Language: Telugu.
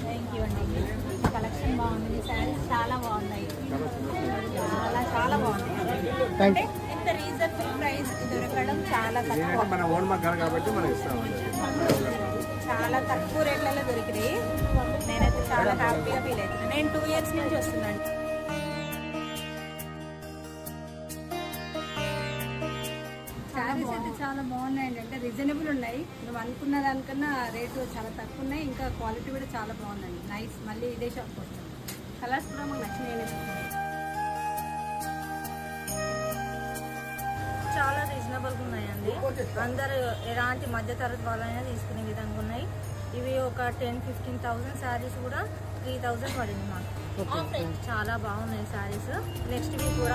థ్యాంక్ యూ అండి. కలెక్షన్ బాగుంది, శారీస్ చాలా బాగున్నాయి, చాలా చాలా బాగున్నాయి. అంటే ఇంత రీజనబుల్ ప్రైస్ దొరకడం చాలా తక్కువ, మన ఓన్ మగ్గాలు కాబట్టి మనం ఇస్తాం. చాలా తక్కువ రేట్లలో దొరికినాయి. నేనైతే చాలా హ్యాపీగా ఫీల్ అవుతున్నాను. నేను 2 years నుంచి వస్తున్నాను. శారీస్ అయితే చాలా బాగున్నాయండి. అంటే రీజనబుల్ ఉన్నాయి. నువ్వు అనుకున్న దానికన్నా రేటు చాలా తక్కువ ఉన్నాయి. ఇంకా క్వాలిటీ కూడా చాలా బాగుందండి. నైస్. మళ్ళీ ఇదే షాప్కి వస్తాను. కలర్స్ కూడా మాకు నచ్చినాయి. చాలా రీజనబుల్గా ఉన్నాయండి. అందరూ ఎలాంటి మధ్యతరగతి వాళ్ళైనా తీసుకునే విధంగా ఉన్నాయి. ఇవి ఒక 10-15,000 శారీస్ కూడా 3,000 పడింది మాకు. చాలా బాగున్నాయి శారీస్. నెక్స్ట్ వీక్ కూడా